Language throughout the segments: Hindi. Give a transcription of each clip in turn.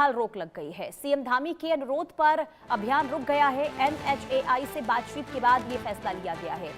फिलहाल रोक लग गई है। सीएम धामी के अनुरोध पर अभियान रुक गया है। एनएचएआई से बातचीत के बाद ये फैसला लिया गया है।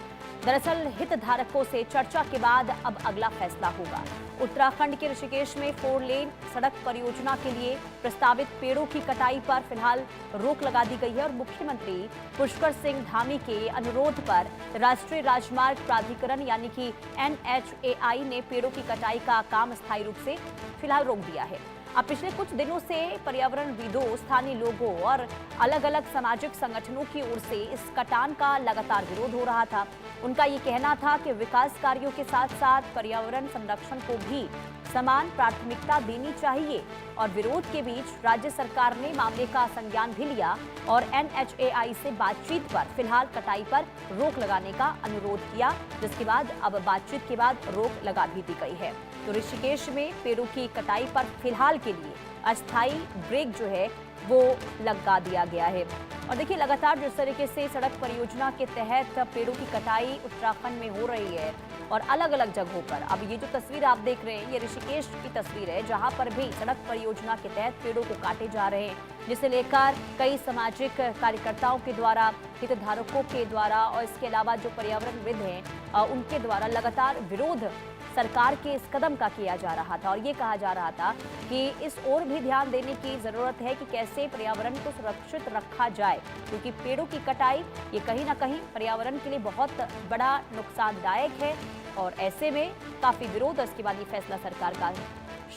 दरअसल हितधारकों से चर्चा के बाद अब अगला फैसला होगा। उत्तराखंड के ऋषिकेश में 4 लेन सड़क परियोजना के लिए प्रस्तावित पेड़ों की कटाई पर फिलहाल रोक लगा दी गई है और मुख्यमंत्री पुष्कर सिंह धामी के अनुरोध पर राष्ट्रीय राजमार्ग प्राधिकरण यानी कि एनएचएआई ने पेड़ों की कटाई का काम अस्थायी रूप से फिलहाल रोक दिया है। अब पिछले कुछ दिनों से पर्यावरणविदों, स्थानीय लोगों और अलग अलग सामाजिक संगठनों की ओर से इस कटान का लगातार विरोध हो रहा था। उनका ये कहना था कि विकास कार्यों के साथ साथ पर्यावरण संरक्षण को भी समान प्राथमिकता देनी चाहिए और विरोध के बीच राज्य सरकार ने मामले का संज्ञान भी लिया और एनएचएआई से बातचीत पर फिलहाल कटाई पर रोक लगाने का अनुरोध किया, जिसके बाद अब बातचीत के बाद रोक लगा भी दी गई है। तो ऋषिकेश में पेड़ों की कटाई पर फिलहाल के लिए अस्थायी ब्रेक जो है वो लगा दिया गया है। और देखिए लगातार जिस तरीके से सड़क परियोजना के तहत पेड़ों की कटाई उत्तराखंड में हो रही है और अलग अलग जगहों पर, अब ये जो तस्वीर आप देख रहे हैं ये ऋषिकेश की तस्वीर है जहां पर भी सड़क परियोजना के तहत पेड़ों को काटे जा रहे हैं, जिसे लेकर कई सामाजिक कार्यकर्ताओं के द्वारा, हितधारकों के द्वारा और इसके अलावा जो पर्यावरणविद हैं उनके द्वारा लगातार विरोध सरकार के इस कदम का किया जा रहा था और ये कहा जा रहा था कि इस ओर भी ध्यान देने की जरूरत है कि कैसे पर्यावरण को सुरक्षित रखा जाए, क्योंकि पेड़ों की कटाई ये कहीं ना कहीं पर्यावरण के लिए बहुत बड़ा नुकसानदायक है और ऐसे में काफी विरोध, इसके बाद ये फैसला सरकार का है।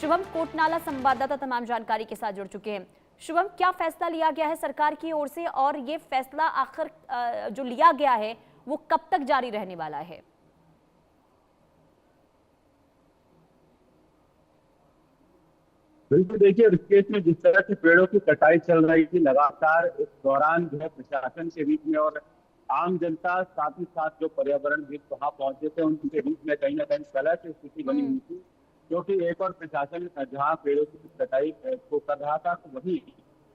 शुभम कोटनाला संवाददाता तमाम जानकारी के साथ जुड़ चुके हैं। शुभम, क्या फैसला लिया गया है सरकार की ओर से और ये फैसला आखिर जो लिया गया है वो कब तक जारी रहने वाला है? बिल्कुल, देखिए ऋषिकेश में जिस तरह से पेड़ों की कटाई चल रही थी लगातार, इस दौरान जो है प्रशासन के बीच में और आम जनता, साथ ही साथ जो पर्यावरणविद वहां पहुंचे थे उनके बीच में कहीं ना कहीं कलह की स्थिति बनी हुई थी, क्योंकि एक और प्रशासन जहां पेड़ों की कटाई को कर रहा था तो वहीं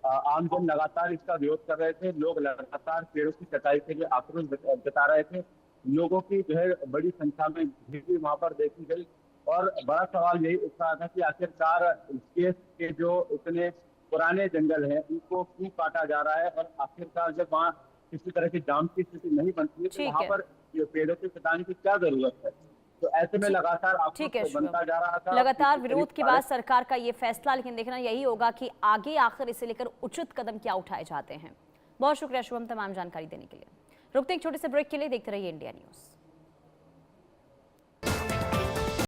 आम जन लगातार इसका विरोध कर रहे थे। लोग लगातार पेड़ों की कटाई के लिए आक्रोश जता रहे थे। लोगों की जो है बड़ी संख्या में भीड़ भी वहां पर देखी गई और बड़ा सवाल यही उठ रहा था कि आखिरकार केस के जो इतने पुराने जंगल हैं उनको क्यों काटा जा रहा है और आखिरकार जब वहाँ किसी तरह की जाम की स्थिति नहीं बनती है तो वहाँ पर पेड़ों के कटाने की क्या जरूरत है। तो ऐसे में लगातार आक्रोश बनता जा रहा था। लगातार विरोध के बाद सरकार का ये फैसला, लेकिन देखना यही होगा कि आगे आखिर इसे लेकर उचित कदम क्या उठाए जाते हैं। बहुत शुक्रिया शुभम तमाम जानकारी देने के लिए। रुकते एक छोटे से ब्रेक के लिए, देखते रहिए इंडिया न्यूज।